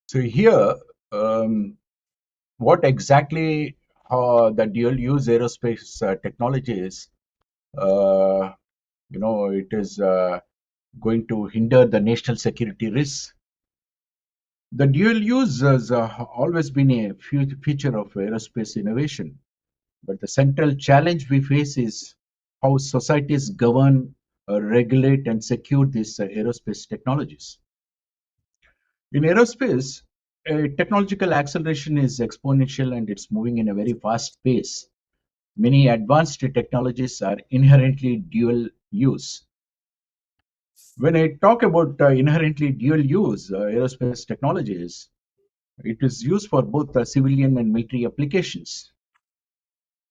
So here, what exactly the dual-use aerospace technology is, uh, it is going to hinder the national security risks. The dual use has always been a feature of aerospace innovation, but the central challenge we face is how societies govern, regulate, and secure these aerospace technologies. In aerospace, technological acceleration is exponential and it's moving in a very fast pace. Many advanced technologies are inherently dual use. When I talk about inherently dual use aerospace technologies, it is used for both civilian and military applications.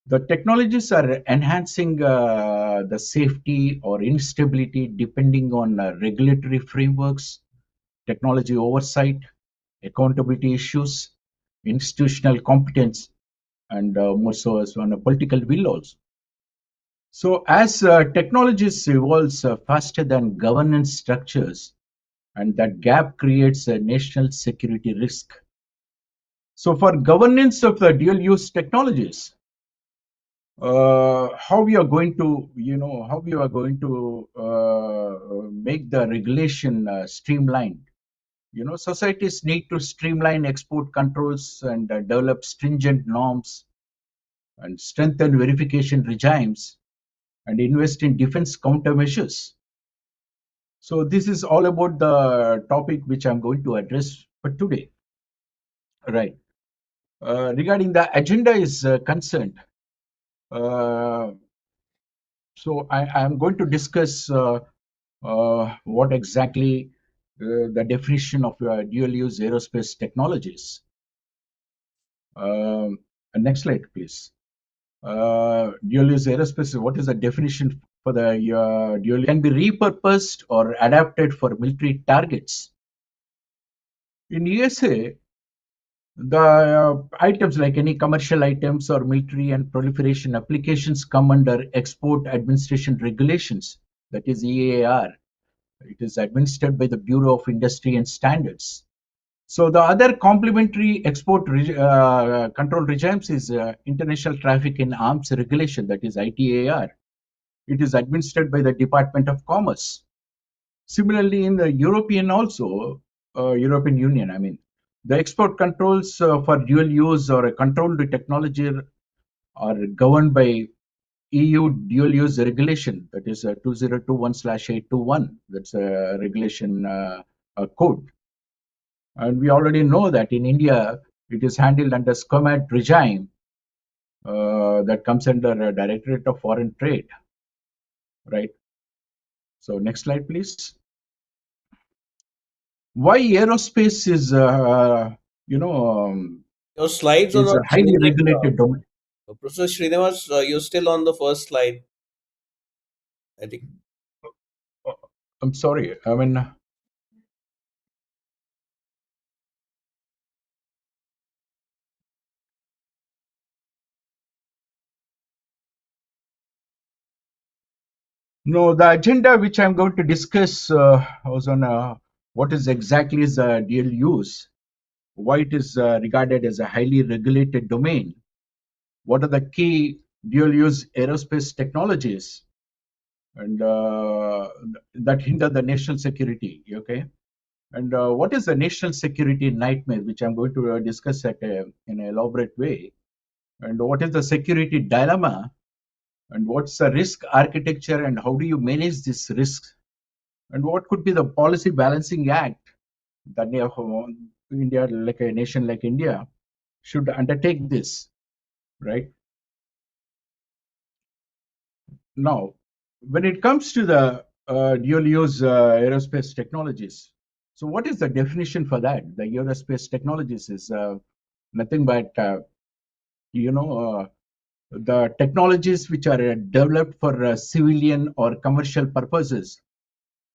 The technologies are enhancing the safety or instability depending on regulatory frameworks, technology oversight, accountability issues, institutional competence, and more so as on a political will also. So, as technologies evolves faster than governance structures, and that gap creates a national security risk. So, for governance of the dual-use technologies, how we are going to, how we are going to make the regulation streamlined. Societies need to streamline export controls and develop stringent norms and strengthen verification regimes and invest in defense countermeasures. So this is all about the topic which I'm going to address for today. Right. Regarding the agenda is concerned, uh, so I am going to discuss what exactly the definition of dual-use aerospace technologies. Um, Next slide, please. Dual-use aerospace, what is the definition for the dual? Can be repurposed or adapted for military targets. In USA, the items like any commercial items or military and proliferation applications come under Export Administration Regulations, that is EAR. It is administered by the Bureau of Industry and Standards. So the other complementary export control regimes is International Traffic in Arms Regulation, that is ITAR. It is administered by the Department of Commerce. Similarly, in the European also, European Union, I mean, the export controls for dual use or a controlled technology are governed by EU dual use regulation, that is 2021/821. That's a regulation code. And we already know that in India, it is handled under SCOMAT regime that comes under Directorate of Foreign Trade, right? So next slide, please. Why aerospace is, Your slides are is not a highly showing up. regulated domain. Professor Srinivas, you're still on the first slide, I think. Uh, I'm sorry. I mean, no, the agenda which I'm going to discuss was on what is exactly is dual use, why it is regarded as a highly regulated domain, what are the key dual use aerospace technologies, and that hinder the national security. Okay, and what is the national security nightmare, which I'm going to discuss in an elaborate way, and what is the security dilemma, and what's the risk architecture, and how do you manage this risk, and what could be the policy balancing act that India, like a nation like India, should undertake this, right? Now, when it comes to the dual-use aerospace technologies, so what is the definition for that? The aerospace technologies is nothing but the technologies which are developed for civilian or commercial purposes,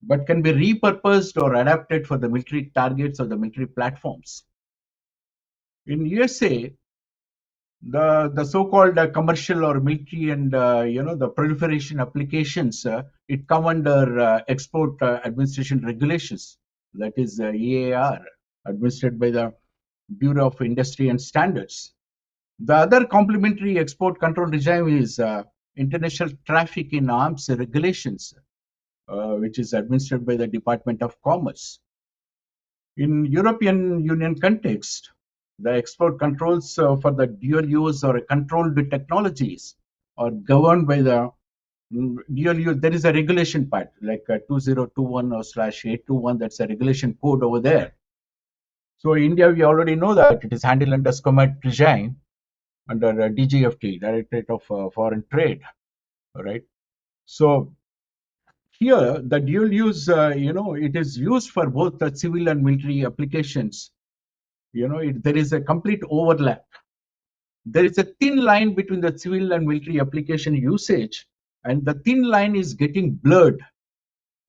but can be repurposed or adapted for the military targets or the military platforms. In USA, the so-called commercial or military and the proliferation applications, it come under export administration regulations, that is EAR. administered by the Bureau of Industry and Standards. The other complementary export control regime is international traffic in arms regulations, which is administered by the Department of Commerce. In European Union context, the export controls for the dual use or controlled technologies are governed by the dual use. There is a regulation part like 2021 or /821. That's a regulation code over there. So India, we already know that it is handled under SCOMET regime under DGFT, Directorate of Foreign Trade. All right. So here, the dual use, it is used for both the civil and military applications. There is a complete overlap. There is a thin line between the civil and military application usage, and the thin line is getting blurred.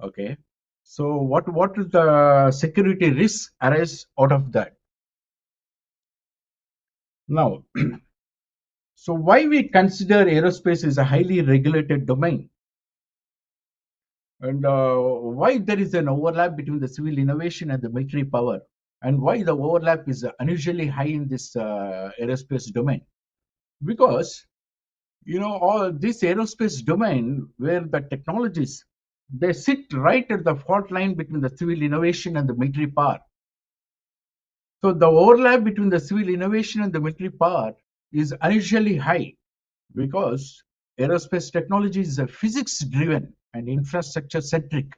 Okay. So what is the security risk arise out of that? Now, so why we consider aerospace is a highly regulated domain? And why there is an overlap between the civil innovation and the military power, and why the overlap is unusually high in this aerospace domain? Because all this aerospace domain where the technologies, they sit right at the fault line between the civil innovation and the military power. So the overlap between the civil innovation and the military power is unusually high because aerospace technology is a physics driven and infrastructure centric.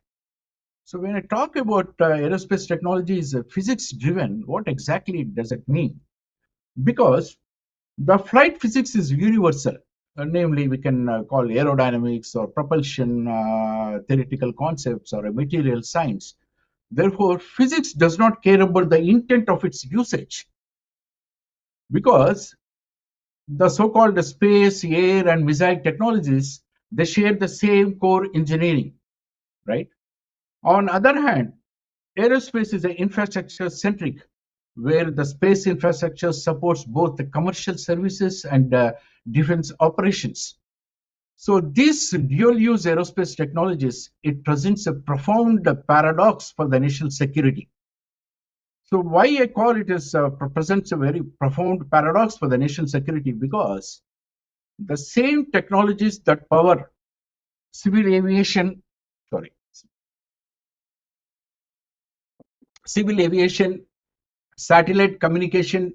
So when I talk about aerospace technology is physics driven, what exactly does it mean? Because the flight physics is universal. Namely, we can call aerodynamics or propulsion theoretical concepts or a material science. Therefore, physics does not care about the intent of its usage because the so-called space, air, and missile technologies, they share the same core engineering, right? On other hand, aerospace is an infrastructure centric, where the space infrastructure supports both the commercial services and defense operations. So these dual-use aerospace technologies, it presents a profound paradox for the national security. So why I call it as presents a very profound paradox for the national security? Because the same technologies that power civil aviation, sorry, civil aviation, satellite communication,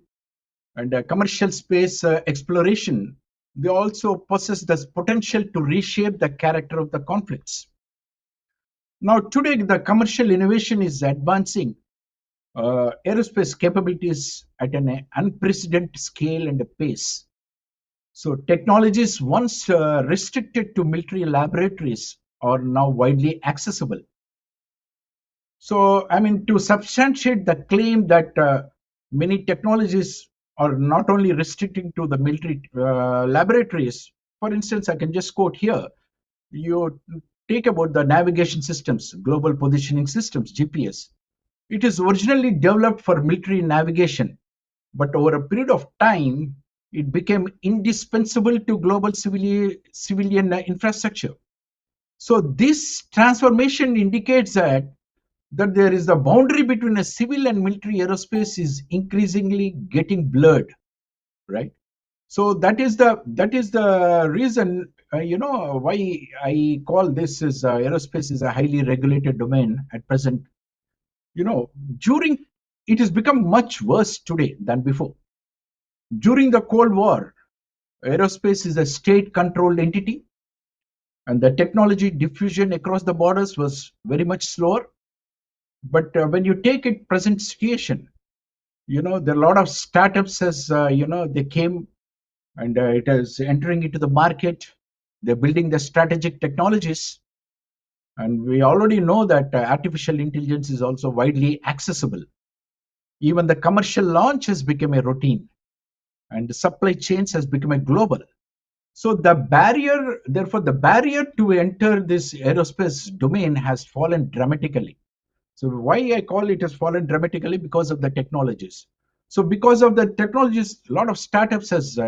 and commercial space exploration, they also possess the potential to reshape the character of the conflicts. Now, today, the commercial innovation is advancing aerospace capabilities at an unprecedented scale and pace. So, technologies once restricted to military laboratories are now widely accessible. So, I mean, to substantiate the claim that many technologies are not only restricting to the military laboratories, for instance, I can just quote here, you take about the navigation systems, global positioning systems, GPS. It is originally developed for military navigation, but over a period of time, it became indispensable to global civilian infrastructure. So this transformation indicates that there is the boundary between a civil and military aerospace is increasingly getting blurred, right? So that is the reason why I call this as aerospace is a highly regulated domain at present. During it has become much worse today than before. During the Cold War, aerospace is a state-controlled entity, and the technology diffusion across the borders was very much slower. But when you take it present situation, there are a lot of startups as they came and it is entering into the market. They're building the strategic technologies, and we already know that artificial intelligence is also widely accessible. Even the commercial launch has become a routine, and the supply chains has become a global. So therefore, the barrier to enter this aerospace domain has fallen dramatically. So why I call it has fallen dramatically because of the technologies. So because of the technologies, a lot of startups has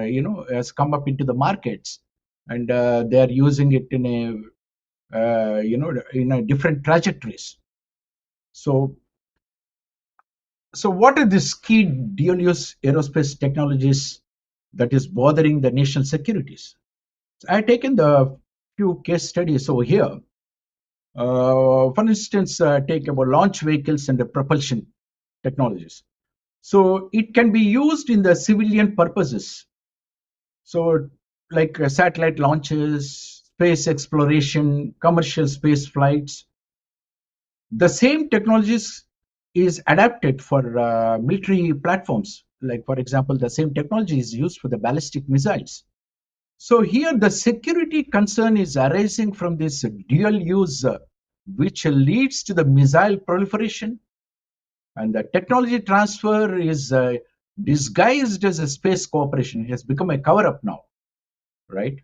come up into the markets, and they are using it in in a different trajectories. So So what are these key dual-use aerospace technologies that is bothering the national securities? So I've taken the few case studies over here. For instance, take about launch vehicles and the propulsion technologies. So it can be used in the civilian purposes. So like satellite launches, space exploration, commercial space flights. The same technologies is adapted for military platforms. Like for example, the same technology is used for the ballistic missiles. So here the security concern is arising from this dual use, which leads to the missile proliferation, and the technology transfer is disguised as a space cooperation. It has become a cover up now, right?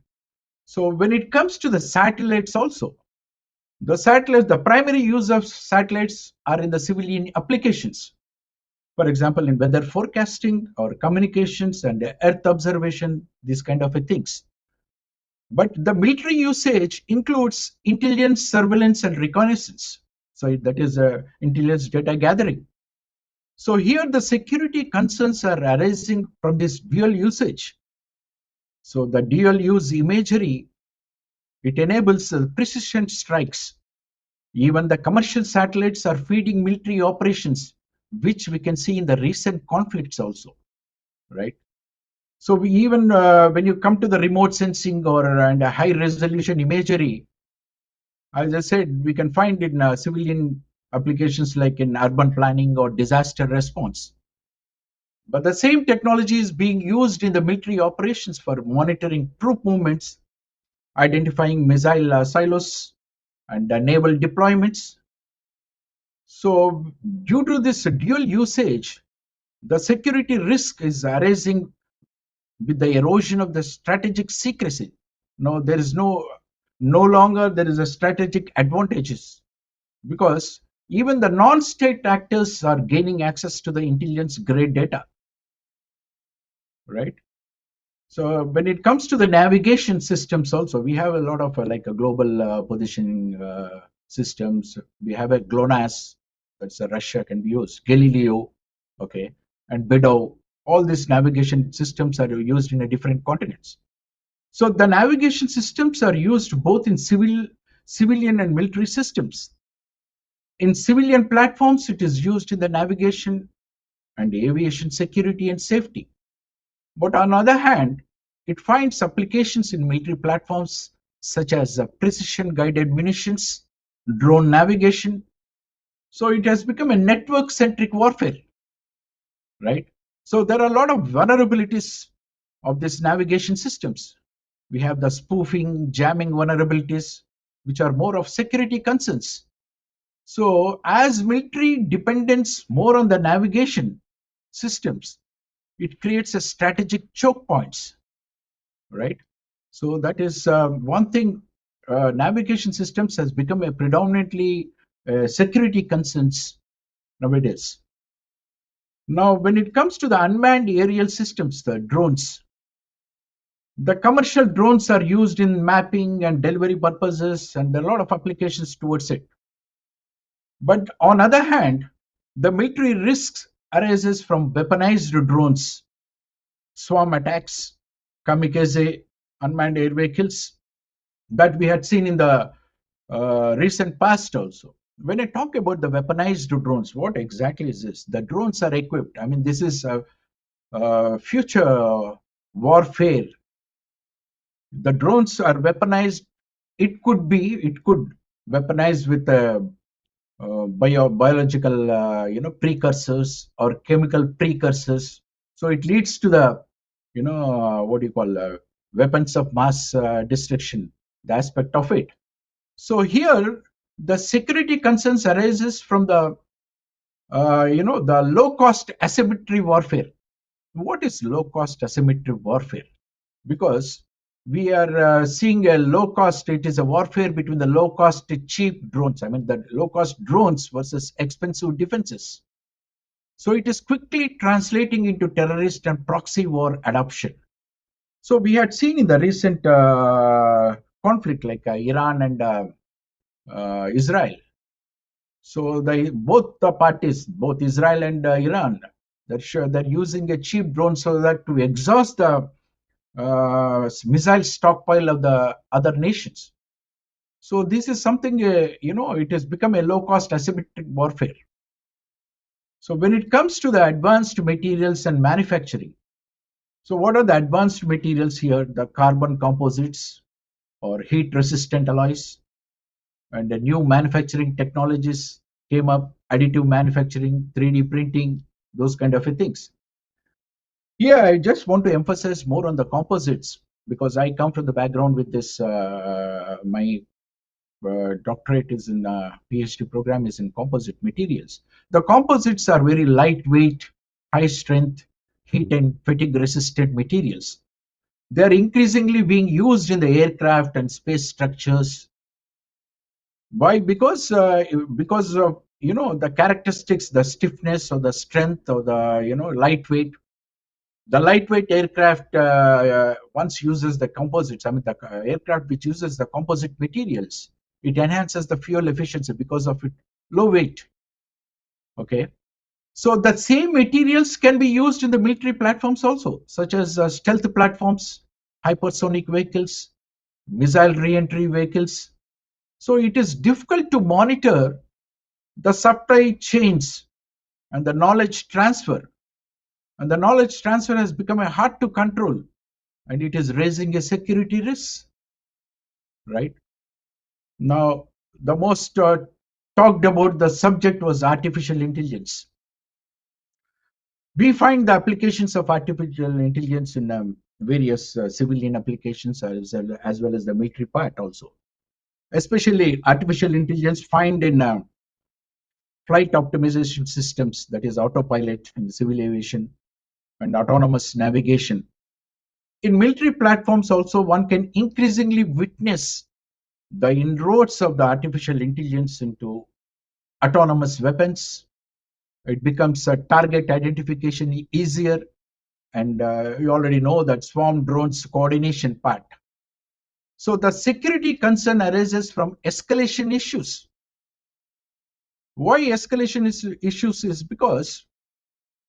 So when it comes to the satellites also, the primary use of satellites are in the civilian applications. For example, in weather forecasting or communications and earth observation, these kind of things. But the military usage includes intelligence, surveillance, and reconnaissance. So that is intelligence data gathering. So here the security concerns are arising from this dual usage. So the dual use imagery, it enables precision strikes. Even the commercial satellites are feeding military operations, which we can see in the recent conflicts also, right? So we even when you come to the remote sensing or and high resolution imagery, as I said, we can find in civilian applications like in urban planning or disaster response. But the same technology is being used in the military operations for monitoring troop movements, identifying missile silos, and naval deployments. So, due to this dual usage, the security risk is arising with the erosion of the strategic secrecy. No, there is no longer there is a strategic advantages, because even the non-state actors are gaining access to the intelligence grade data, right? So when it comes to the navigation systems also, we have a lot of like a global positioning systems. We have a GLONASS, that's a Russia can be used, Galileo, okay, and BEDO. All these navigation systems are used in a different continents. So the navigation systems are used both in civilian and military systems. In civilian platforms, it is used in the navigation and aviation security and safety. But on the other hand, it finds applications in military platforms such as precision guided munitions, drone navigation. So it has become a network centric warfare, right? So there are a lot of vulnerabilities of these navigation systems. We have the spoofing, jamming vulnerabilities, which are more of security concerns. So as military depends more on the navigation systems, it creates a strategic choke points, right? So that is one thing. Navigation systems has become a predominantly security concerns nowadays. Now, when it comes to the unmanned aerial systems, the drones, the commercial drones are used in mapping and delivery purposes, and there are a lot of applications towards it. But on other hand, the military risks arises from weaponized drones, swarm attacks, kamikaze, unmanned air vehicles, that we had seen in the recent past also. When I talk about the weaponized drones, what exactly is this? The drones are equipped. I mean, this is a future warfare. The drones are weaponized. It could weaponize with biological, precursors or chemical precursors. So it leads to the, what do you call, weapons of mass destruction, the aspect of it. So here, the security concerns arises from the low cost asymmetry warfare. What is low cost asymmetry warfare? Because we are seeing a low cost. It is a warfare between the low cost cheap drones. I mean, the low cost drones versus expensive defenses. So it is quickly translating into terrorist and proxy war adoption. So we had seen in the recent conflict like Iran and Israel. So both the parties, both Israel and Iran, they're using a cheap drone so that to exhaust the missile stockpile of the other nations. So this is something, it has become a low-cost asymmetric warfare. So when it comes to the advanced materials and manufacturing, so what are the advanced materials here? The carbon composites or heat-resistant alloys, and the new manufacturing technologies came up: additive manufacturing, 3D printing, those kind of things. Here I just want to emphasize more on the composites because I come from the background with this. My doctorate is in PhD program is in composite materials. The composites are very lightweight, high strength, heat and fatigue resistant materials. They are increasingly being used in the aircraft and space structures. Why? Because of the characteristics, the stiffness or the strength or the lightweight. The lightweight aircraft once uses the composites. I mean, the aircraft which uses the composite materials, it enhances the fuel efficiency because of it low weight. Okay, so the same materials can be used in the military platforms also, such as stealth platforms, hypersonic vehicles, missile re-entry vehicles. So it is difficult to monitor the supply chains and the knowledge transfer. And the knowledge transfer has become a hard to control, and it is raising a security risk, right? Now, the most talked about the subject was artificial intelligence. We find the applications of artificial intelligence in various civilian applications as well as the military part also. Especially artificial intelligence find in flight optimization systems, that is autopilot in civil aviation and autonomous navigation. In military platforms also, one can increasingly witness the inroads of the artificial intelligence into autonomous weapons. It becomes a target identification easier, and you already know that swarm drones coordination part. So the security concern arises from escalation issues. Why escalation issues is because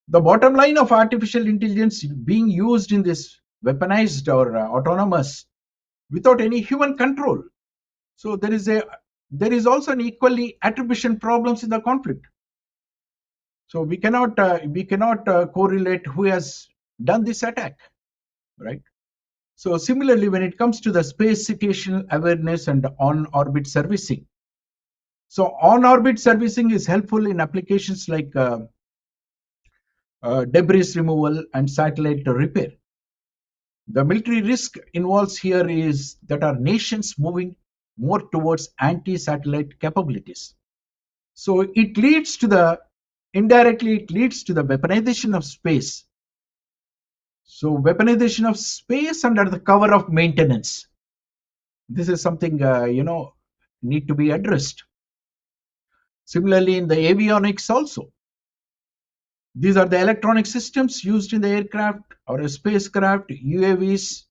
the bottom line of artificial intelligence being used in this weaponized or autonomous without any human control. So there is also an equally attribution problems in the conflict. So we cannot correlate who has done this attack, right? So similarly, when it comes to the space situational awareness and on-orbit servicing, so on-orbit servicing is helpful in applications like debris removal and satellite repair. The military risk involves here is that our nations moving more towards anti-satellite capabilities. So indirectly it leads to the weaponization of space. So weaponization of space under the cover of maintenance. This is something need to be addressed. Similarly, in the avionics also, these are the electronic systems used in the aircraft or a spacecraft, UAVs.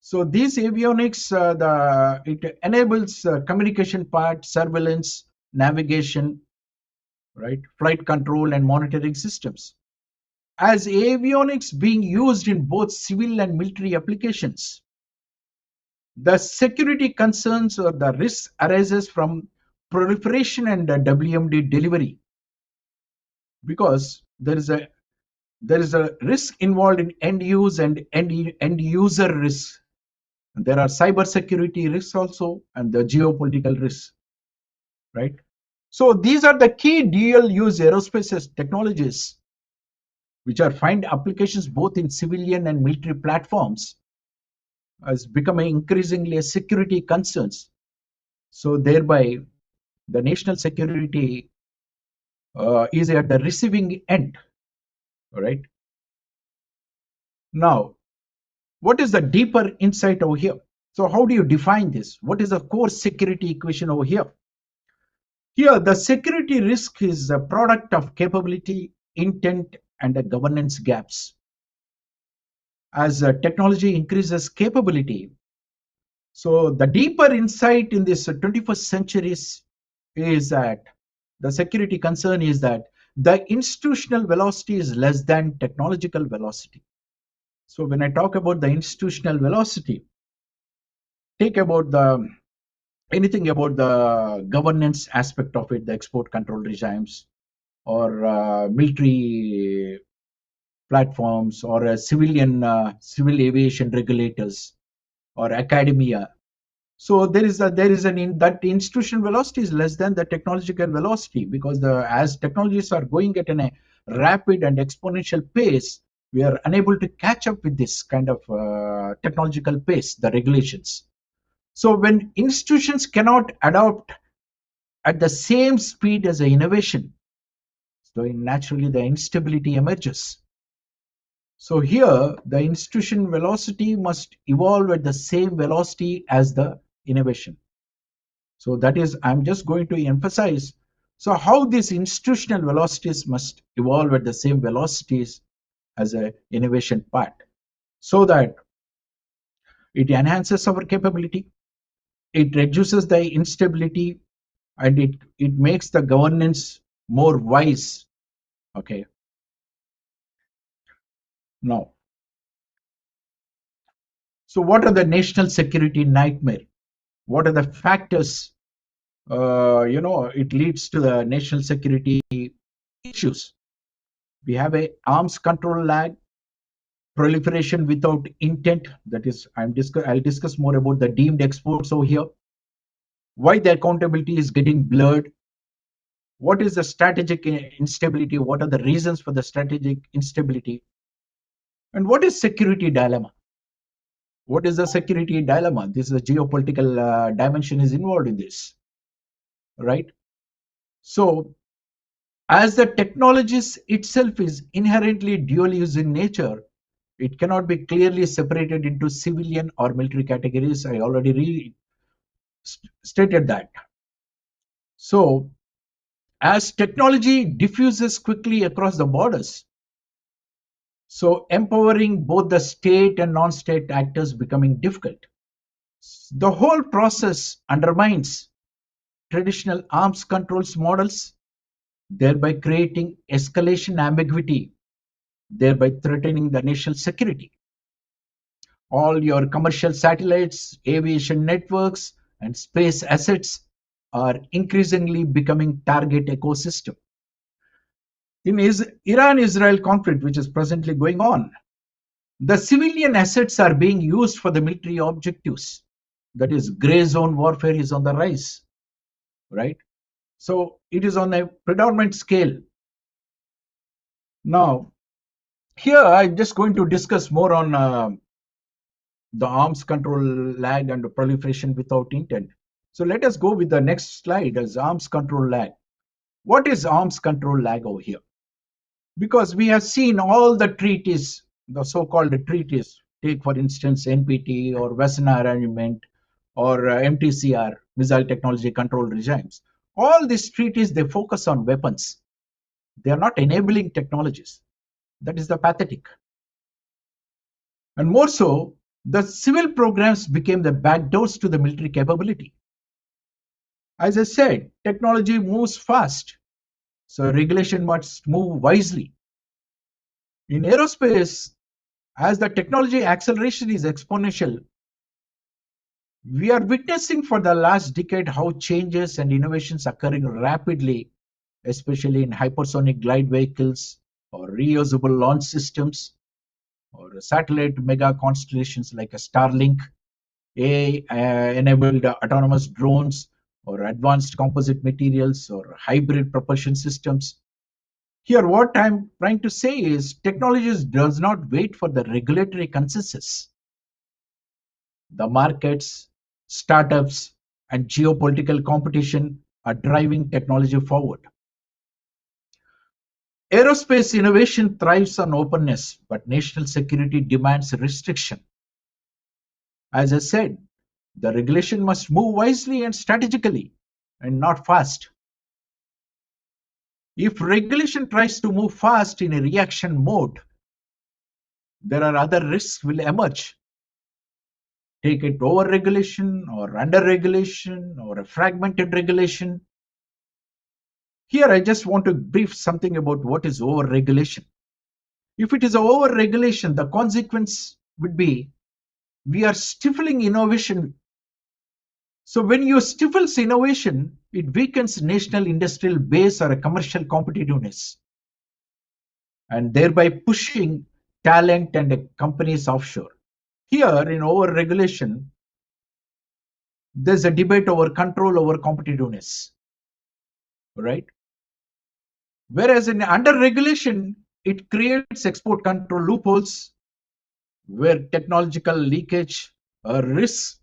So these avionics, it enables communication part, surveillance, navigation, right, flight control, and monitoring systems. As avionics being used in both civil and military applications, the security concerns or the risk arises from proliferation and WMD delivery, because there is a risk involved in end use and end user risks. There are cyber security risks also and the geopolitical risks, right? So these are the key dual use aerospace technologies which are find applications both in civilian and military platforms as becoming increasingly a security concerns. So thereby the national security is at the receiving end, all right? Now, what is the deeper insight over here? So how do you define this? What is the core security equation over here? Here, the security risk is a product of capability, intent, and the governance gaps. As technology increases capability, so the deeper insight in this 21st century is that The security concern is that the institutional velocity is less than technological velocity. So when I talk about the institutional velocity, take about the anything about the governance aspect of it, the export control regimes or military platforms or civil aviation regulators or academia. So that institutional velocity is less than the technological velocity, because as technologies are going at a rapid and exponential pace, we are unable to catch up with this kind of technological pace, the regulations. So when institutions cannot adopt at the same speed as the innovation, so naturally the instability emerges. So here the institution velocity must evolve at the same velocity as the innovation. So that is, I'm just going to emphasize. So how these institutional velocities must evolve at the same velocities as a innovation part, so that it enhances our capability, it reduces the instability, and it makes the governance more wise. Okay. Now, so what are the national security nightmare? What are the factors? It leads to the national security issues. We have a arms control lag, proliferation without intent. That is, I'll discuss more about the deemed exports over here. Why the accountability is getting blurred. What is the strategic instability? What are the reasons for the strategic instability? And what is security dilemma? What is the security dilemma? This is a geopolitical dimension is involved in this, right? So, as the technologies itself is inherently dual use in nature, it cannot be clearly separated into civilian or military categories. I already stated that. So, as technology diffuses quickly across the borders, so empowering both the state and non-state actors becoming difficult. The whole process undermines traditional arms controls models, thereby creating escalation ambiguity, thereby threatening the national security. All your commercial satellites, aviation networks, and space assets are increasingly becoming target ecosystem. In Iran-Israel conflict, which is presently going on, the civilian assets are being used for the military objectives. That is, gray zone warfare is on the rise, right? So it is on a predominant scale. Now, here I'm just going to discuss more on the arms control lag and the proliferation without intent. So let us go with the next slide as arms control lag. What is arms control lag over here? Because we have seen all the treaties, the so-called treaties, take for instance NPT or Wassenaar Arrangement or MTCR, Missile Technology Control Regimes. All these treaties, they focus on weapons. They are not enabling technologies. That is the pathetic. And more so, the civil programs became the backdoors to the military capability. As I said, technology moves fast, so regulation must move wisely. In aerospace, as the technology acceleration is exponential, we are witnessing for the last decade how changes and innovations occurring rapidly, especially in hypersonic glide vehicles or reusable launch systems or satellite mega constellations like a Starlink, AI-enabled autonomous drones, or advanced composite materials or hybrid propulsion systems. Here, what I'm trying to say is technologies does not wait for the regulatory consensus. The markets, startups, and geopolitical competition are driving technology forward. Aerospace innovation thrives on openness, but national security demands restriction. As I said, the regulation must move wisely and strategically, and not fast. If regulation tries to move fast in a reaction mode, there are other risks will emerge. Take it over regulation or under regulation or a fragmented regulation. Here, I just want to brief something about what is over-regulation. If it is over-regulation, the consequence would be we are stifling innovation. So when you stifles innovation, it weakens national industrial base or a commercial competitiveness, and thereby pushing talent and companies offshore. Here, in over-regulation, there's a debate over control over competitiveness, right? Whereas in under-regulation, it creates export control loopholes where technological leakage or risks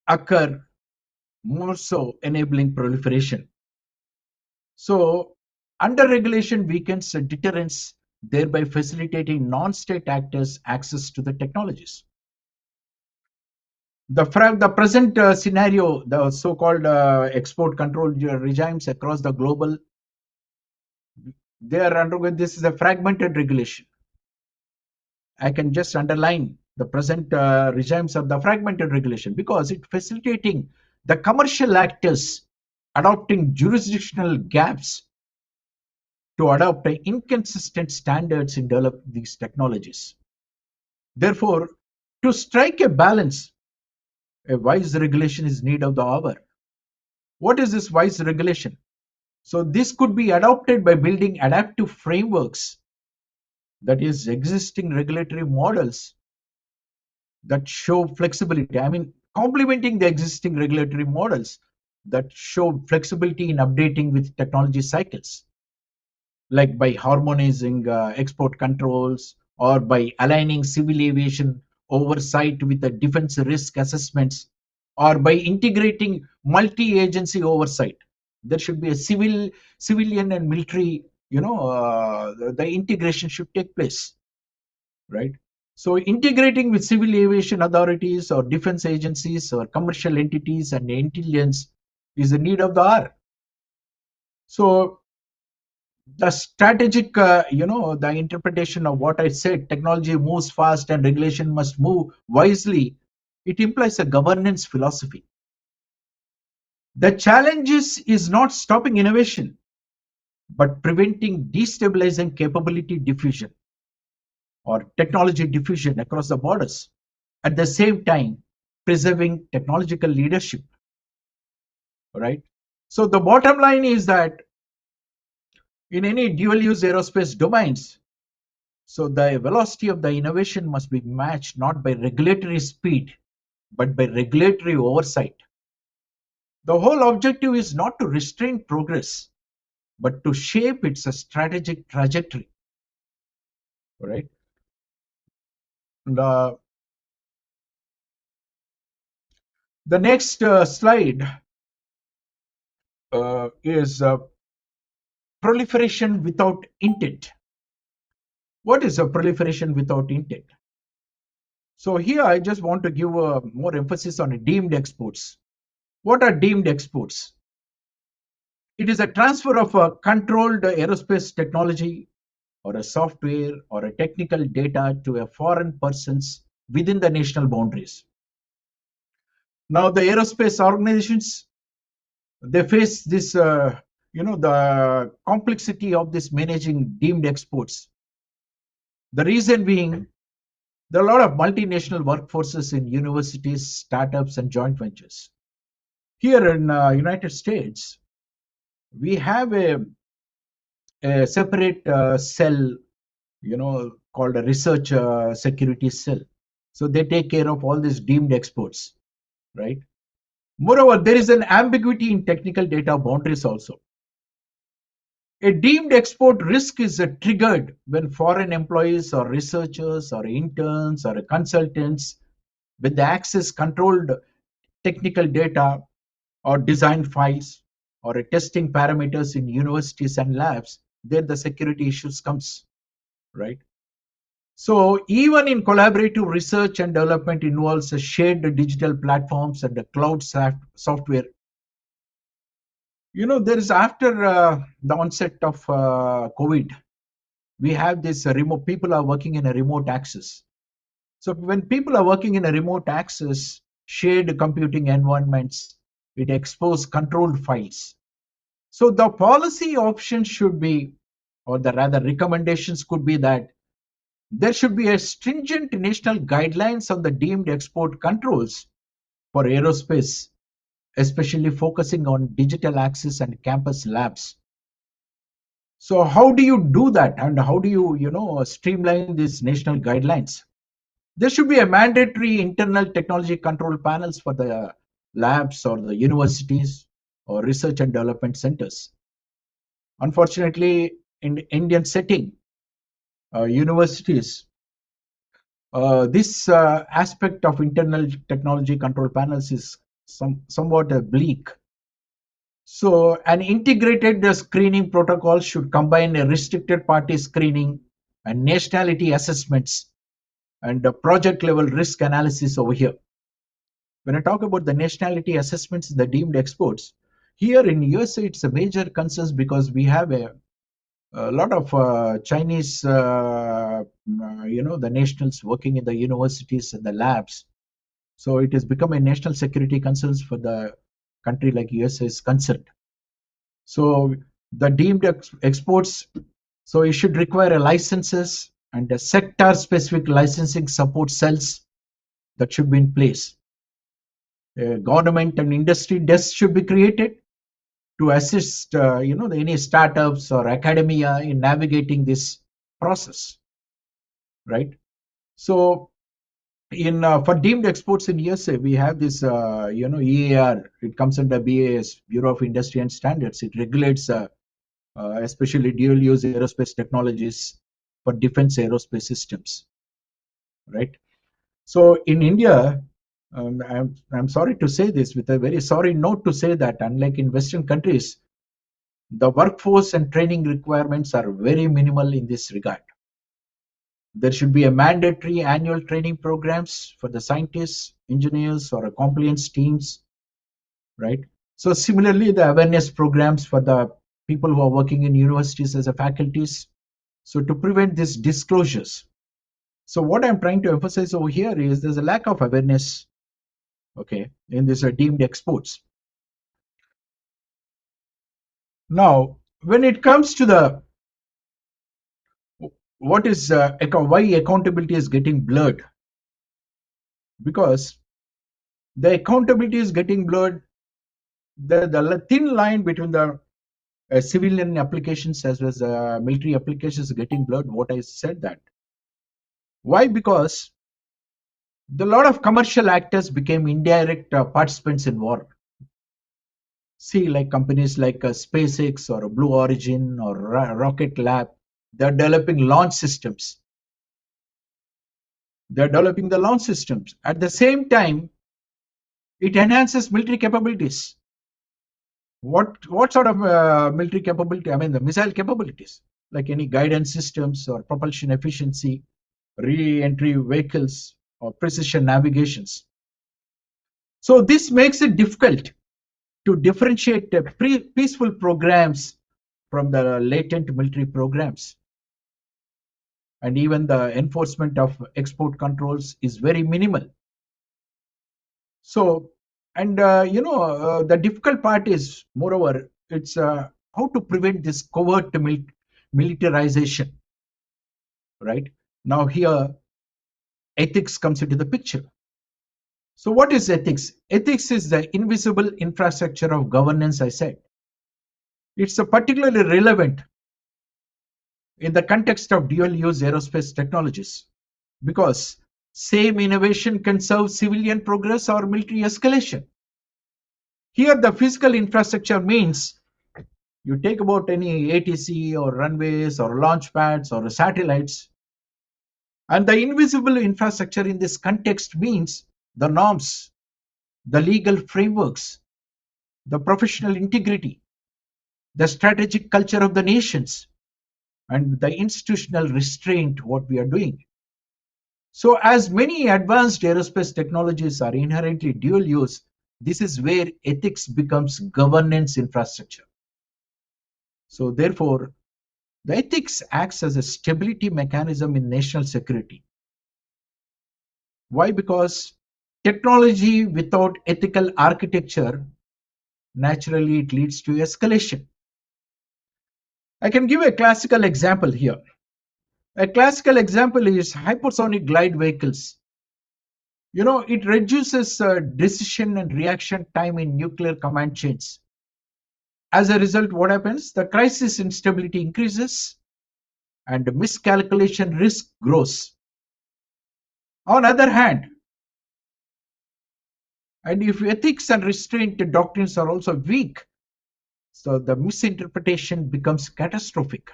occur, more so enabling proliferation. So, under regulation weakens deterrence, thereby facilitating non state actors access to the technologies. The present scenario, the so called export control regimes across the global, they are undergoing this is a fragmented regulation. I can just underline the present regimes of the fragmented regulation because it facilitating the commercial actors adopting jurisdictional gaps to adopt inconsistent standards in developing these technologies. Therefore, to strike a balance, a wise regulation is need of the hour. What is this wise regulation? So this could be adopted by building adaptive frameworks, that is existing regulatory models that show flexibility. I mean, complementing the existing regulatory models that show flexibility in updating with technology cycles, like by harmonizing export controls or by aligning civil aviation oversight with the defense risk assessments or by integrating multi-agency oversight. There should be a civilian and military, the integration should take place, right? So integrating with civil aviation authorities or defense agencies or commercial entities and intelligence is the need of the hour. So the strategic, the interpretation of what I said, technology moves fast and regulation must move wisely. It implies a governance philosophy. The challenge is not stopping innovation, but preventing destabilizing capability diffusion or technology diffusion across the borders. At the same time, preserving technological leadership, right? So the bottom line is that in any dual use aerospace domains, so the velocity of the innovation must be matched not by regulatory speed, but by regulatory oversight. The whole objective is not to restrain progress, but to shape its strategic trajectory. Right. The, the next slide is proliferation without intent. What is a proliferation without intent? So here I just want to give more emphasis on deemed exports. What are deemed exports? It is a transfer of a controlled aerospace technology or a software or a technical data to a foreign persons within the national boundaries. Now the aerospace organizations, they face this, the complexity of this managing deemed exports. The reason being, there are a lot of multinational workforces in universities, startups, and joint ventures. Here in United States, we have a separate cell, called a research security cell. So they take care of all these deemed exports, right? Moreover, there is an ambiguity in technical data boundaries also. A deemed export risk is triggered when foreign employees or researchers or interns or consultants, when they access controlled technical data or design files or testing parameters in universities and labs, then the security issues comes, right? So even in collaborative research and development involves a shared digital platforms and a cloud software. There is after the onset of COVID, we have this remote, people are working in a remote access. So when people are working in a remote access, shared computing environments, it exposes controlled files. So the policy option should be, or the rather recommendations could be that there should be a stringent national guidelines on the deemed export controls for aerospace, especially focusing on digital access and campus labs. So how do you do that, and how do you streamline these national guidelines? There should be a mandatory internal technology control panels for the labs or the universities or research and development centers. Unfortunately, in Indian setting, universities, this aspect of internal technology control panels is somewhat bleak. So, an integrated screening protocol should combine a restricted party screening and nationality assessments and project level risk analysis over here. When I talk about the nationality assessments, the deemed exports, here in USA it's a major concern because we have a lot of Chinese, the nationals working in the universities and the labs. So it has become a national security concerns for the country like USA is concerned. So the deemed exports, so it should require a licenses and a sector-specific licensing support cells that should be in place. Government and industry desks should be created to assist, any startups or academia in navigating this process, right? So in for deemed exports in USA, we have this, EAR. It comes under BAS, Bureau of Industry and Standards. It regulates especially dual-use aerospace technologies for defense aerospace systems, right? So in India, I'm sorry to say this with a very sorry note to say that unlike in Western countries, the workforce and training requirements are very minimal in this regard. There should be a mandatory annual training programs for the scientists, engineers, or compliance teams, right? So similarly, the awareness programs for the people who are working in universities as a faculties. So to prevent these disclosures. So what I'm trying to emphasize over here is there's a lack of awareness, okay, in these deemed exports. Now, when it comes to the what is why accountability is getting blurred, because the accountability is getting blurred. The thin line between the civilian applications as well as military applications is getting blurred. What I said that. Why? Because the lot of commercial actors became indirect participants in war. See, like companies like SpaceX or Blue Origin or Rocket Lab, they're developing launch systems. They're developing the launch systems. At the same time, it enhances military capabilities. What sort of military capability? I mean, the missile capabilities, like any guidance systems or propulsion efficiency, re-entry vehicles, or precision navigations. So this makes it difficult to differentiate peaceful programs from the latent military programs. And even the enforcement of export controls is very minimal. So, and the difficult part is, moreover, it's how to prevent this covert militarization, right? Now here, ethics comes into the picture. So what is ethics? Ethics is the invisible infrastructure of governance, I said. It's particularly relevant in the context of dual-use aerospace technologies because same innovation can serve civilian progress or military escalation. Here, the physical infrastructure means you take about any ATC or runways or launch pads or satellites, and the invisible infrastructure in this context means the norms, the legal frameworks, the professional integrity, the strategic culture of the nations, and the institutional restraint what we are doing. So, as many advanced aerospace technologies are inherently dual use, this is where ethics becomes governance infrastructure. So, therefore, the ethics acts as a stability mechanism in national security. Why? Because technology without ethical architecture, naturally, it leads to escalation. I can give a classical example here. A classical example is hypersonic glide vehicles. It reduces decision and reaction time in nuclear command chains. As a result, what happens? The crisis instability increases and miscalculation risk grows. On the other hand, and if ethics and restraint doctrines are also weak, so the misinterpretation becomes catastrophic.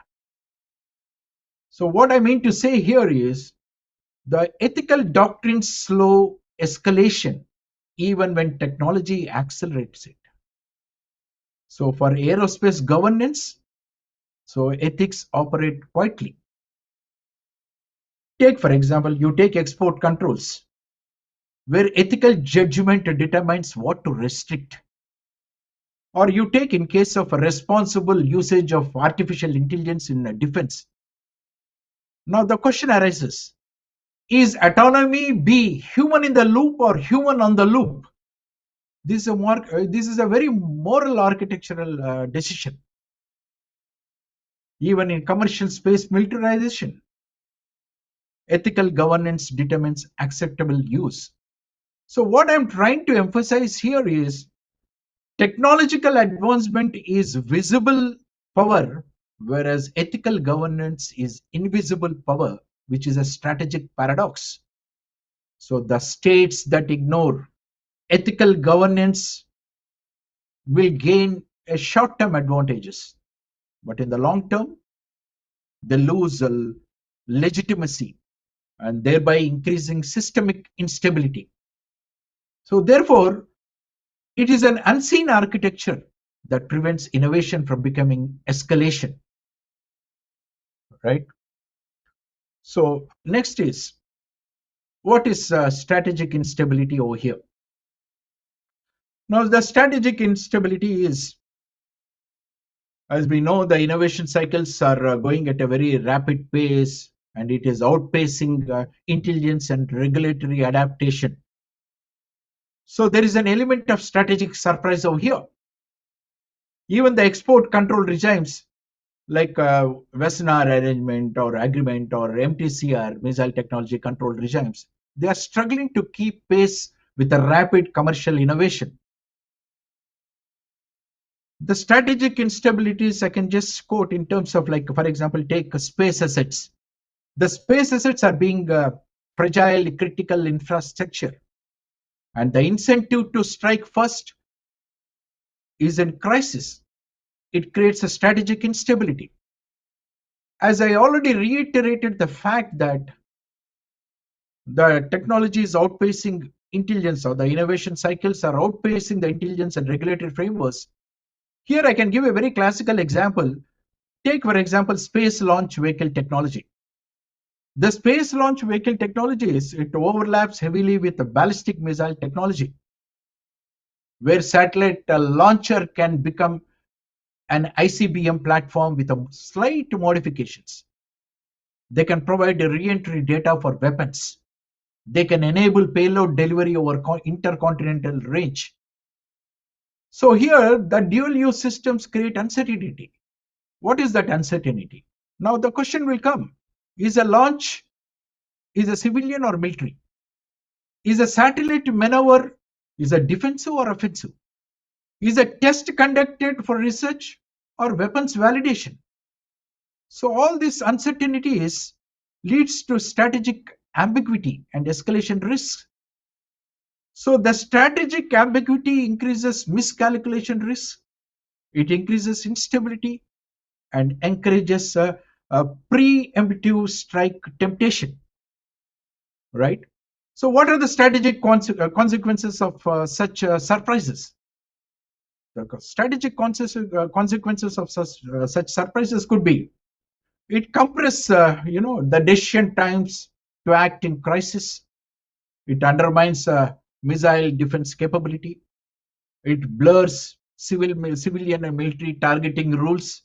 So, what I mean to say here is the ethical doctrines slow escalation even when technology accelerates it. So, for aerospace governance, so ethics operate quietly. Take, for example, you take export controls, where ethical judgment determines what to restrict. Or you take in case of a responsible usage of artificial intelligence in defense. Now the question arises, is autonomy be human in the loop or human on the loop? This is a very moral architectural decision. Even in commercial space militarization, ethical governance determines acceptable use. So what I'm trying to emphasize here is technological advancement is visible power, whereas ethical governance is invisible power, which is a strategic paradox. So the states that ignore ethical governance will gain a short-term advantages, but in the long term, they lose legitimacy and thereby increasing systemic instability. So therefore, it is an unseen architecture that prevents innovation from becoming escalation, right? So next is, what is strategic instability over here? Now the strategic instability is, as we know, the innovation cycles are going at a very rapid pace and it is outpacing intelligence and regulatory adaptation. So there is an element of strategic surprise over here. Even the export control regimes like Wassenaar Arrangement or Agreement or MTCR, Missile Technology Control Regimes, they are struggling to keep pace with the rapid commercial innovation. The strategic instabilities I can just quote in terms of, like, for example, take space assets. The space assets are being fragile, critical infrastructure, and the incentive to strike first is in crisis. It creates a strategic instability. As I already reiterated, the fact that the technology is outpacing intelligence, or the innovation cycles are outpacing the intelligence and regulatory frameworks. Here I can give a very classical example. Take, for example, space launch vehicle technology. The space launch vehicle technologies, it overlaps heavily with the ballistic missile technology, where satellite launcher can become an ICBM platform with a slight modifications. They can provide re-entry data for weapons. They can enable payload delivery over intercontinental range. So here, the dual-use systems create uncertainty. What is that uncertainty? Now the question will come: is a launch is a civilian or military? Is a satellite maneuver is a defensive or offensive? Is a test conducted for research or weapons validation? So all this uncertainty leads to strategic ambiguity and escalation risks. So the strategic ambiguity increases miscalculation risk, it increases instability, and encourages a preemptive strike temptation, right? So what are the strategic consequences of such surprises? The strategic consequences of such surprises could be, it compresses the decision times to act in crisis. It undermines missile defense capability. It blurs civilian and military targeting rules.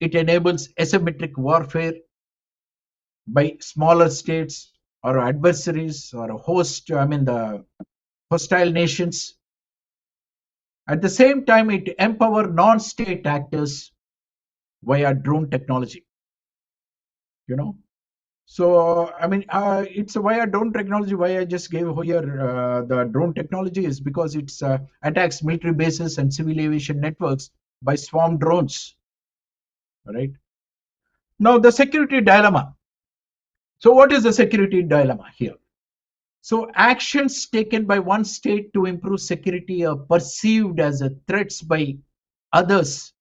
It enables asymmetric warfare by smaller states or adversaries or the hostile nations. At the same time, it empowers non-state actors via drone technology. You know, so I mean, it's via drone technology. Why I just gave here the drone technology is because it's attacks military bases and civil aviation networks by swarm drones. Right now, the security dilemma. So, what is the security dilemma here? So, actions taken by one state to improve security are perceived as a threats by others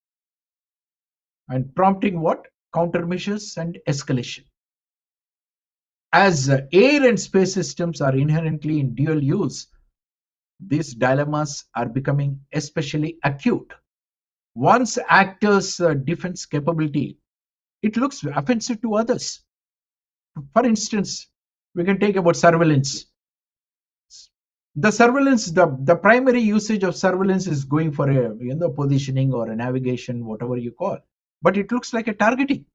and prompting what? Countermeasures and escalation. As air and space systems are inherently in dual use, these dilemmas are becoming especially acute. Once actors' defense capability, it looks offensive to others. For instance, we can take about surveillance. The primary usage of surveillance is going for a positioning or a navigation, whatever you call. But it looks like a targeting.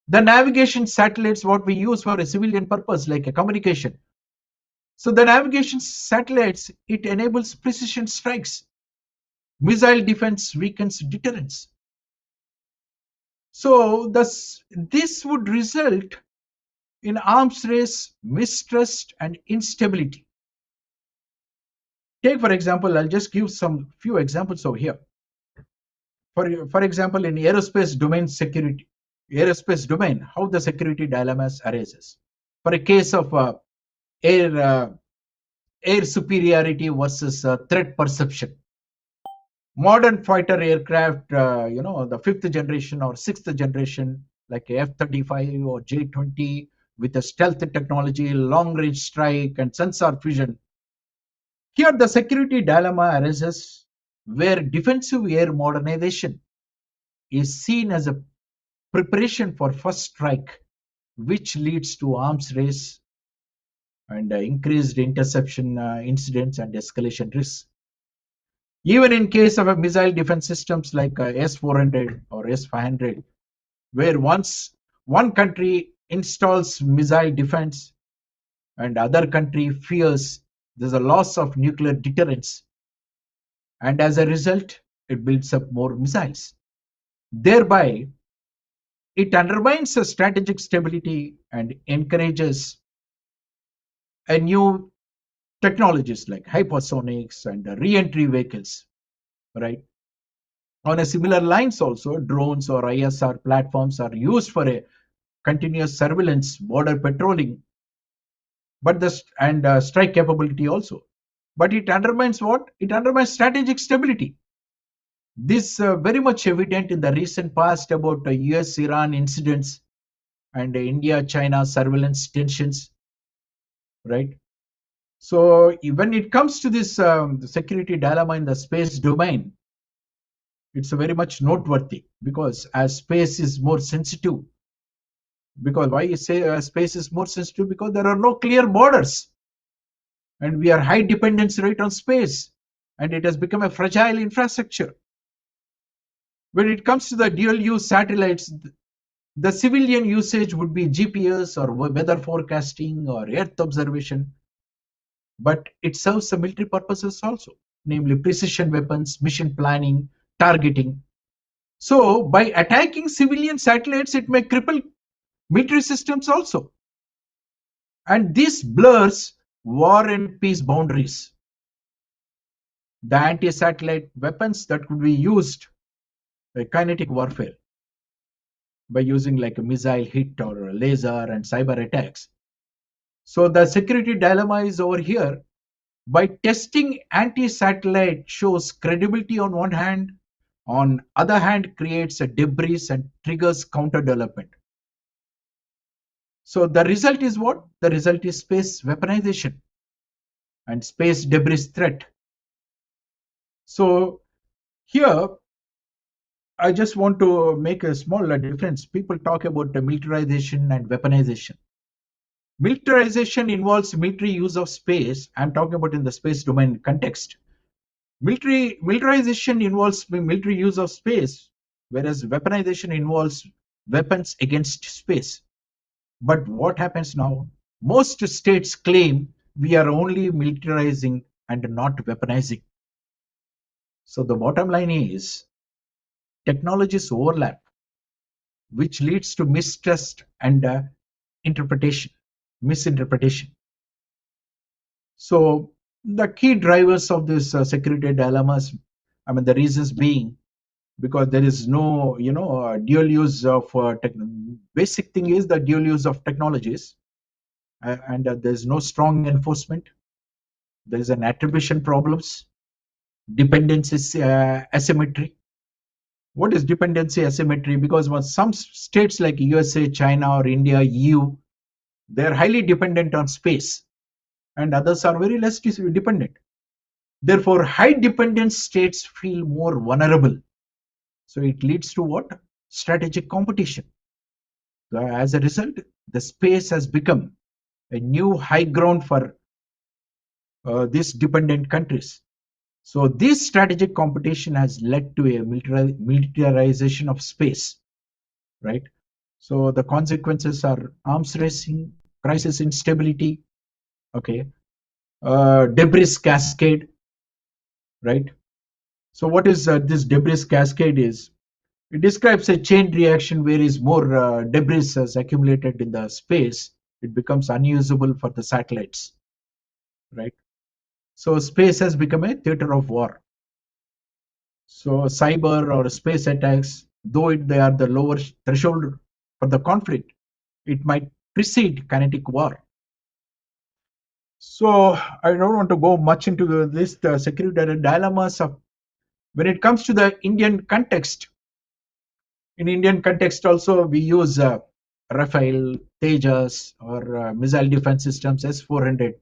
The navigation satellites, what we use for a civilian purpose, like a communication. So the navigation satellites, it enables precision strikes. Missile defense weakens deterrence. So this would result in arms race, mistrust, and instability. Take, for example, I'll just give some few examples over here. For example, in aerospace domain, how the security dilemmas arises. For a case of air air superiority versus threat perception. Modern fighter aircraft, the fifth generation or sixth generation, like F-35 or J-20, with a stealth technology, long-range strike, and sensor fusion. Here, the security dilemma arises where defensive air modernization is seen as a preparation for first strike, which leads to arms race and increased interception incidents and escalation risks. Even in case of a missile defense systems like S-400 or S-500, where once one country installs missile defense and other country fears there's a loss of nuclear deterrence, and as a result, it builds up more missiles. Thereby, it undermines the strategic stability and encourages a new technologies like hypersonics and re-entry vehicles, right? On a similar lines also, drones or ISR platforms are used for a continuous surveillance, border patrolling, but strike capability also. But it undermines what? It undermines strategic stability. This very much evident in the recent past about the US-Iran incidents and India-China surveillance tensions, right? So when it comes to this security dilemma in the space domain, it's very much noteworthy because as space is more sensitive, because why you say space is more sensitive? Because there are no clear borders and we are high dependency rate on space and it has become a fragile infrastructure. When it comes to the dual use satellites, the civilian usage would be GPS or weather forecasting or earth observation, but it serves the military purposes also, namely precision weapons, mission planning, targeting. So by attacking civilian satellites, it may cripple military systems also. And this blurs war and peace boundaries. The anti-satellite weapons that could be used by kinetic warfare, by using like a missile hit or a laser and cyber attacks. So the security dilemma is over here. By testing anti-satellite shows credibility on one hand, on other hand creates a debris and triggers counter development. So the result is what? The result is space weaponization and space debris threat. So here, I just want to make a small difference. People talk about the militarization and weaponization. Militarization involves military use of space. I'm talking about in the space domain context. Militarization involves military use of space, whereas weaponization involves weapons against space. But what happens now? Most states claim we are only militarizing and not weaponizing. So the bottom line is technologies overlap, which leads to mistrust and interpretation, misinterpretation. So the key drivers of this security dilemmas, I mean, the reasons being because there is no, dual use of basic thing is the dual use of technologies, and there's no strong enforcement. There is an attribution problems, dependency asymmetry. What is dependency asymmetry? Because some states like USA, China, or India, EU, they are highly dependent on space, and others are very less dependent. Therefore, high dependence states feel more vulnerable. So it leads to what? Strategic competition. As a result, the space has become a new high ground for these dependent countries. So this strategic competition has led to a militarization of space, right? So the consequences are arms racing, crisis instability, okay, debris cascade, right? So what is this debris cascade is? It describes a chain reaction where is more debris is accumulated in the space, it becomes unusable for the satellites, right? So space has become a theater of war. So cyber or space attacks, though they are the lower threshold for the conflict, it might precede kinetic war. So I don't want to go much into this the security dilemmas of when it comes to the Indian context. In Indian context, also we use Rafale, Tejas, or missile defense systems S-400.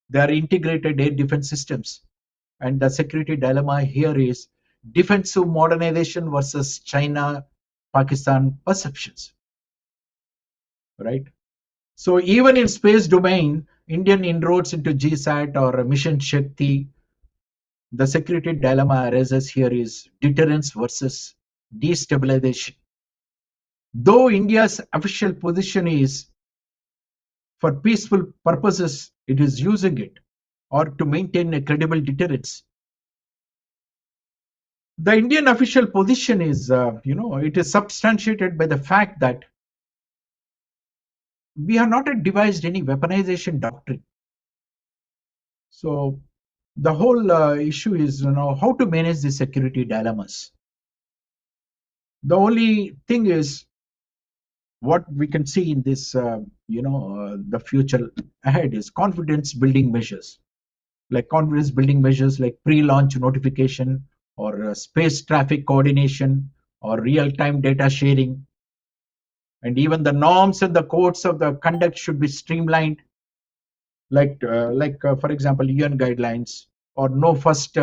They are integrated air defense systems, and the security dilemma here is defensive modernization versus China, Pakistan perceptions, right? So even in space domain, Indian inroads into GSAT or Mission Shakti, the security dilemma arises here is deterrence versus destabilization. Though India's official position is for peaceful purposes, it is using it or to maintain a credible deterrence. The Indian official position is, it is substantiated by the fact that we have not yet devised any weaponization doctrine. So the whole issue is, how to manage the security dilemmas. The only thing is what we can see in this, the future ahead is confidence building measures, like confidence building measures like pre-launch notification or space traffic coordination or real-time data sharing, and even the norms and the codes of the conduct should be streamlined, for example UN guidelines or no first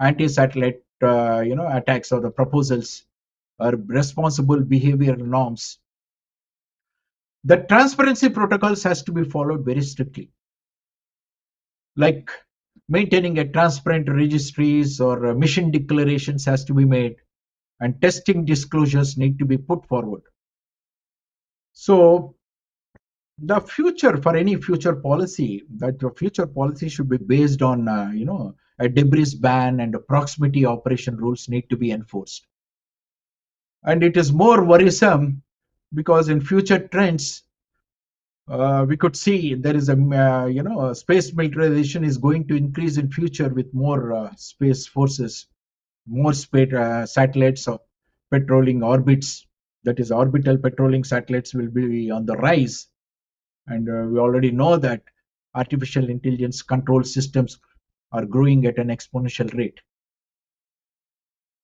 anti-satellite attacks or the proposals or responsible behavior norms. The transparency protocols has to be followed very strictly, like maintaining a transparent registries or mission declarations has to be made, and testing disclosures need to be put forward. So the future for any future policy, that the future policy should be based on a debris ban and a proximity operation rules need to be enforced. And it is more worrisome because in future trends we could see there is space militarization is going to increase in future with more space forces, more space satellites of patrolling orbits, that is orbital patrolling satellites will be on the rise. And we already know that artificial intelligence control systems are growing at an exponential rate.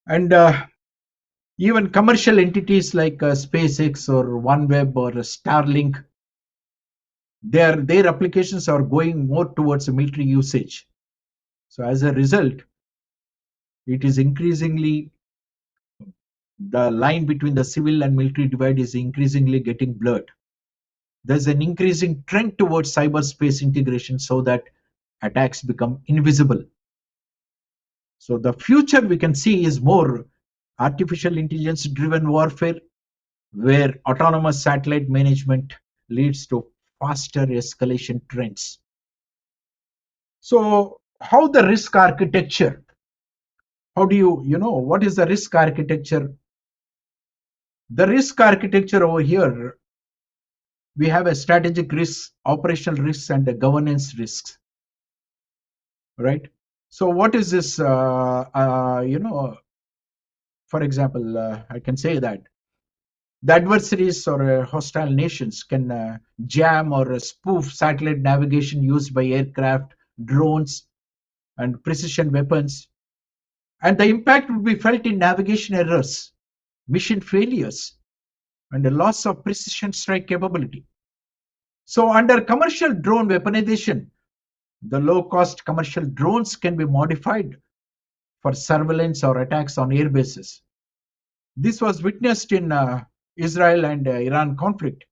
And even commercial entities like SpaceX or OneWeb or Starlink, their applications are going more towards military usage. So as a result, it is increasingly the line between the civil and military divide is increasingly getting blurred. There's an increasing trend towards cyberspace integration so that attacks become invisible. So the future we can see is more artificial intelligence driven warfare, where autonomous satellite management leads to faster escalation trends. So how the risk architecture, how do what is the risk architecture The risk architecture over here, we have a strategic risk, operational risks, and a governance risks, right? So what is this? For example, I can say that the adversaries or hostile nations can jam or spoof satellite navigation used by aircraft, drones, and precision weapons. And the impact would be felt in navigation errors, mission failures, and a loss of precision strike capability. So, under commercial drone weaponization, the low cost commercial drones can be modified for surveillance or attacks on air bases. This was witnessed in Israel and Iran conflict,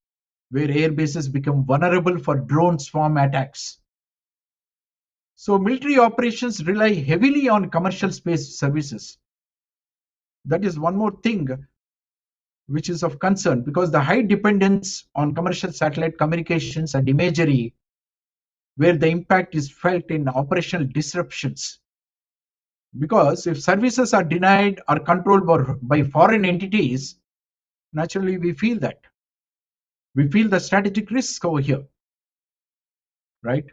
where air bases become vulnerable for drone swarm attacks. So, military operations rely heavily on commercial space services. That is one more thing which is of concern because the high dependence on commercial satellite communications and imagery, where the impact is felt in operational disruptions. Because if services are denied or controlled by foreign entities, naturally we feel that. We feel the strategic risk over here, right?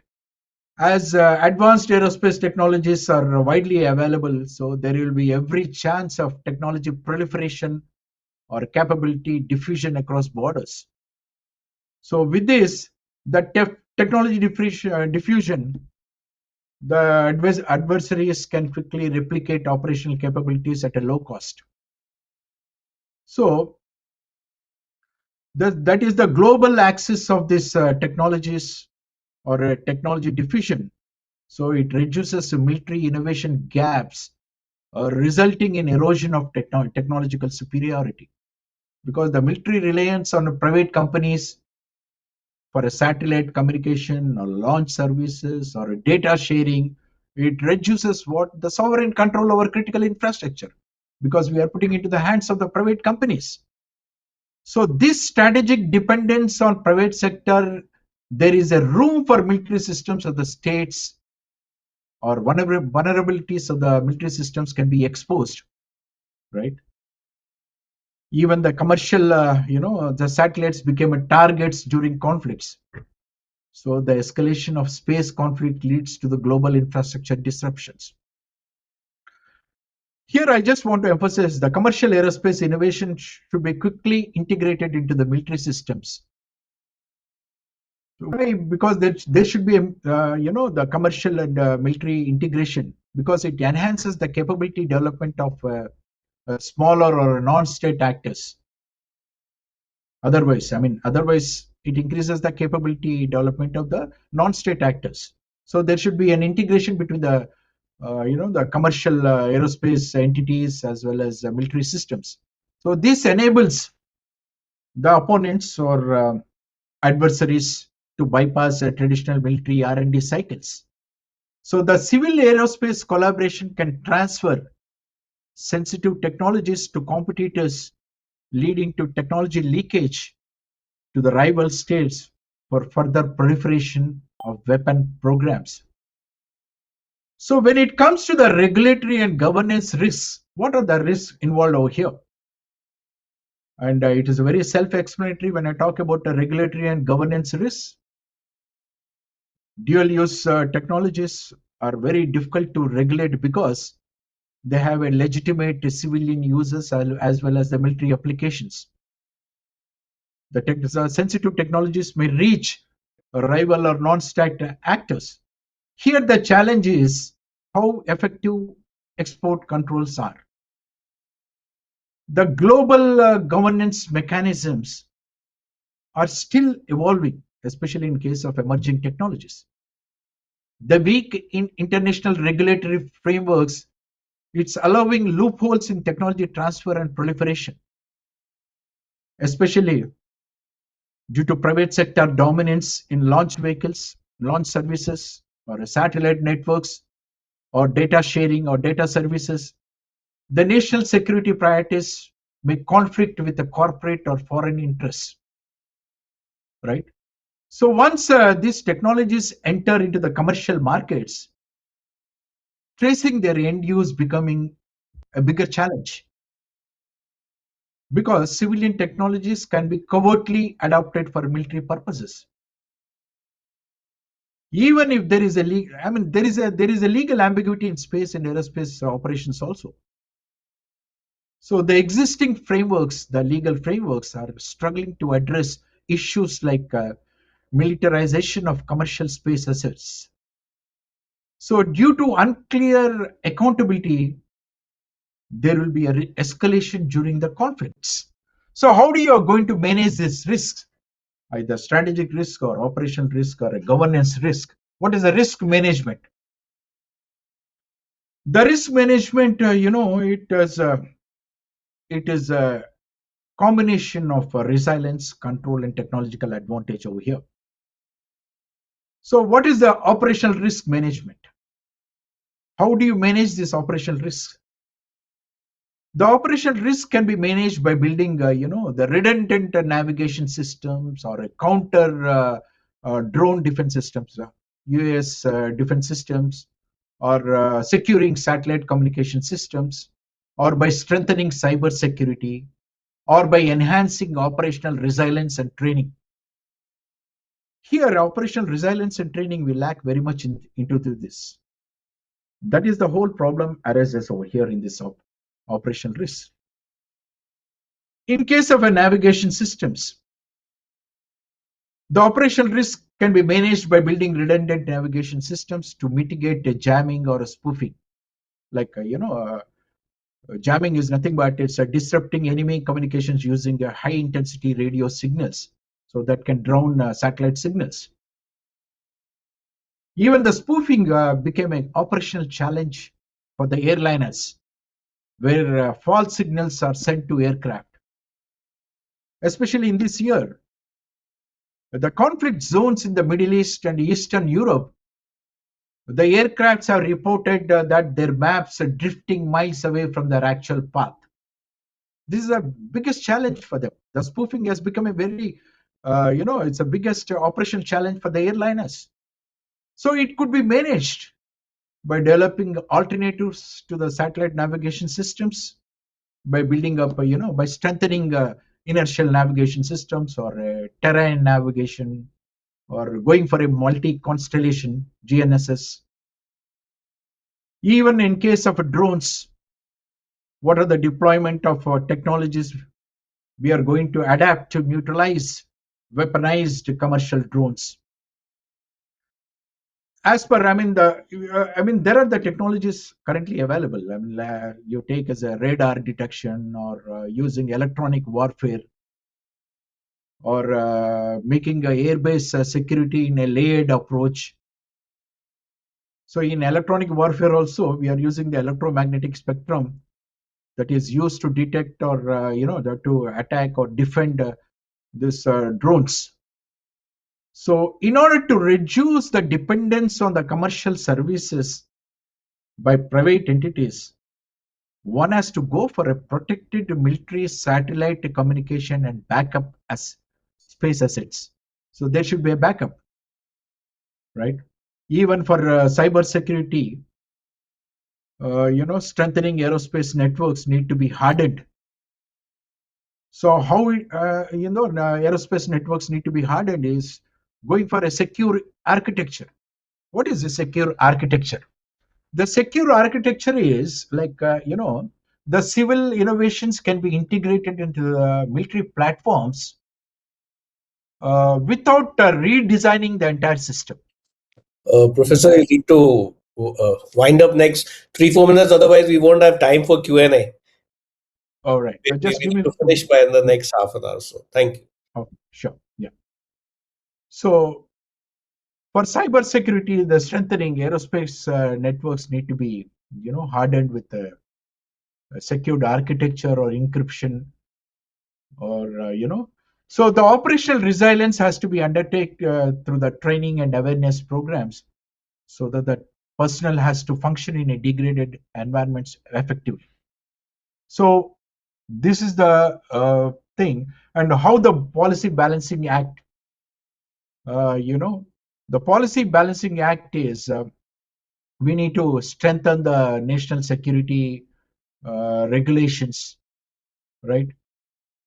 As advanced aerospace technologies are widely available, so there will be every chance of technology proliferation or capability diffusion across borders. So with this, the technology diffusion, the adversaries can quickly replicate operational capabilities at a low cost. So that is the global axis of this technologies or technology diffusion. So it reduces military innovation gaps, resulting in erosion of technological superiority. Because the military reliance on private companies for a satellite communication or launch services or data sharing, it reduces what the sovereign control over critical infrastructure because we are putting into the hands of the private companies. So this strategic dependence on private sector, there is a room for military systems of the states or vulnerabilities of the military systems can be exposed, right? Even the commercial, the satellites became targets during conflicts. So the escalation of space conflict leads to the global infrastructure disruptions. Here, I just want to emphasize the commercial aerospace innovation should be quickly integrated into the military systems. Why? Because there should be, the commercial and military integration because it enhances the capability development of smaller or non-state actors. Otherwise, it increases the capability development of the non-state actors. So there should be an integration between the commercial aerospace entities as well as military systems. So this enables the opponents or adversaries to bypass traditional military R&D cycles. So the civil aerospace collaboration can transfer sensitive technologies to competitors, leading to technology leakage to the rival states for further proliferation of weapon programs. So when it comes to the regulatory and governance risks, what are the risks involved over here? And it is very self-explanatory when I talk about the regulatory and governance risks. Dual use technologies are very difficult to regulate because they have a legitimate civilian uses as well as the military applications. The sensitive technologies may reach rival or non-state actors. Here the challenge is how effective export controls are. The global governance mechanisms are still evolving, especially in case of emerging technologies. The weak in international regulatory frameworks, it's allowing loopholes in technology transfer and proliferation, especially due to private sector dominance in launch vehicles, launch services, or satellite networks, or data sharing or data services. The national security priorities may conflict with the corporate or foreign interests, right? So once these technologies enter into the commercial markets, tracing their end use becoming a bigger challenge. because civilian technologies can be covertly adopted for military purposes. Even if there is a there is a legal ambiguity in space and aerospace operations also. So the existing frameworks, the legal frameworks, are struggling to address issues like militarization of commercial space assets. So due to unclear accountability, there will be a escalation during the conflicts. So how do you are going to manage this risk, either strategic risk or operational risk or a governance risk? What is the risk management? The risk management, it is a combination of resilience, control, and technological advantage over here. So, what is the operational risk management? How do you manage this operational risk? The operational risk can be managed by building, the redundant navigation systems or a counter drone defense systems, US defense systems, or securing satellite communication systems, or by strengthening cyber security, or by enhancing operational resilience and training. Here, operational resilience and training we lack very much into this. That is the whole problem arises over here in this operational risk. In case of a navigation systems, the operational risk can be managed by building redundant navigation systems to mitigate a jamming or a spoofing. Like jamming is nothing but it's disrupting enemy communications using high intensity radio signals, so that can drown satellite signals. Even the spoofing became an operational challenge for the airliners, where false signals are sent to aircraft. Especially in this year, the conflict zones in the Middle East and Eastern Europe, the aircrafts have reported that their maps are drifting miles away from their actual path. This is the biggest challenge for them. The spoofing has become a very, it's the biggest operational challenge for the airliners. So it could be managed by developing alternatives to the satellite navigation systems, by building up, by strengthening inertial navigation systems or terrain navigation, or going for a multi-constellation GNSS. Even in case of drones, what are the deployment of technologies we are going to adapt to neutralize weaponized commercial drones? As per, there are the technologies currently available. You take as a radar detection, or using electronic warfare, or making a airbase security in a layered approach. So in electronic warfare also, we are using the electromagnetic spectrum that is used to detect, or to attack or defend these drones. So in order to reduce the dependence on the commercial services by private entities, one has to go for a protected military satellite communication and backup as space assets. So there should be a backup, right? Even for cyber security, strengthening aerospace networks need to be hardened. So how aerospace networks need to be hardened is going for a secure architecture. What is a secure architecture? The secure architecture is like, the civil innovations can be integrated into the military platforms without redesigning the entire system. Professor, you need to wind up next 3-4 minutes. Otherwise, we won't have time for Q&A. All right, We just give need me. to finish by the next half an hour. So, thank you. Oh, sure, yeah. So for cyber security, the strengthening aerospace networks need to be, hardened with a secured architecture or encryption, or so the operational resilience has to be undertaken through the training and awareness programs, so that the personnel has to function in a degraded environments effectively. So this is the thing. And how the policy balancing act, the policy balancing act is, we need to strengthen the national security regulations, right?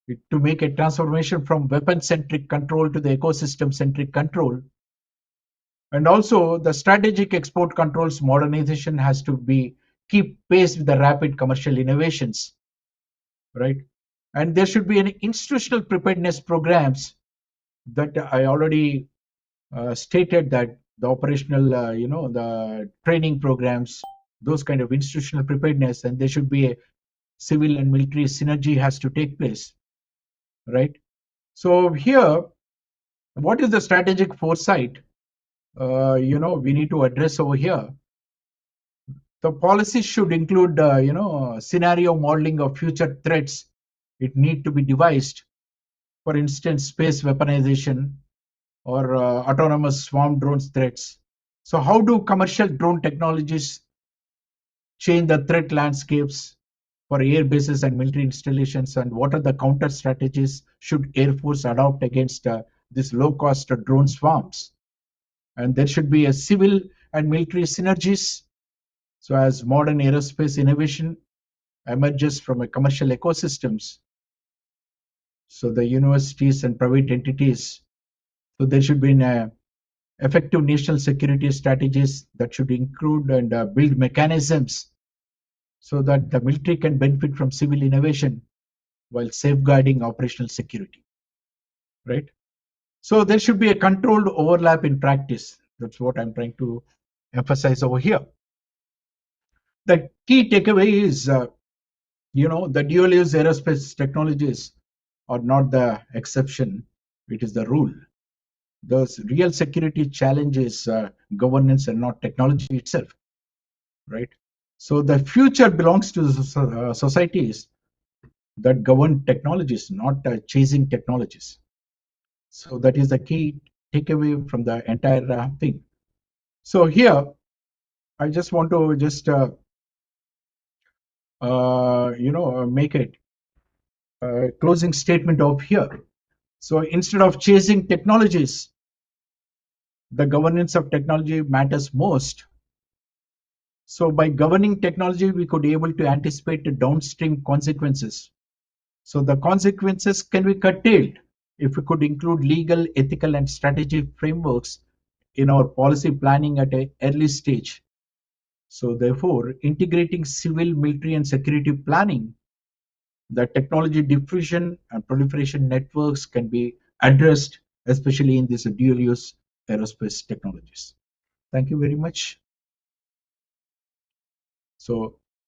to make a transformation from weapon-centric control to the ecosystem-centric control. And also, the strategic export controls modernization has to be keep pace with the rapid commercial innovations, right? And there should be an institutional preparedness programs that I already stated, that the operational, the training programs, those kind of institutional preparedness, and there should be a civil and military synergy has to take place, right? So here, what is the strategic foresight? We need to address over here. The policy should include, scenario modeling of future threats. It need to be devised. For instance, space weaponization or autonomous swarm drones threats. So, how do commercial drone technologies change the threat landscapes for air bases and military installations? And what are the counter strategies should Air Force adopt against these low-cost drone swarms? And there should be a civil and military synergies. So, as modern aerospace innovation emerges from a commercial ecosystems, so the universities and private entities, so there should be an effective national security strategies that should include and build mechanisms so that the military can benefit from civil innovation while safeguarding operational security, right? So there should be a controlled overlap in practice. That's what I'm trying to emphasize over here. The key takeaway is, the dual-use aerospace technologies are not the exception; it is the rule. The real security challenge is governance and not technology itself, right? So the future belongs to the societies that govern technologies, not chasing technologies. So that is the key takeaway from the entire thing. So here, I just want to just make a closing statement of here. So instead of chasing technologies, the governance of technology matters most. So by governing technology, we could able to anticipate the downstream consequences. So the consequences can be curtailed if we could include legal, ethical, and strategic frameworks in our policy planning at an early stage. So therefore, integrating civil, military, and security planning, the technology diffusion and proliferation networks can be addressed, especially in these dual-use aerospace technologies. Thank you very much. So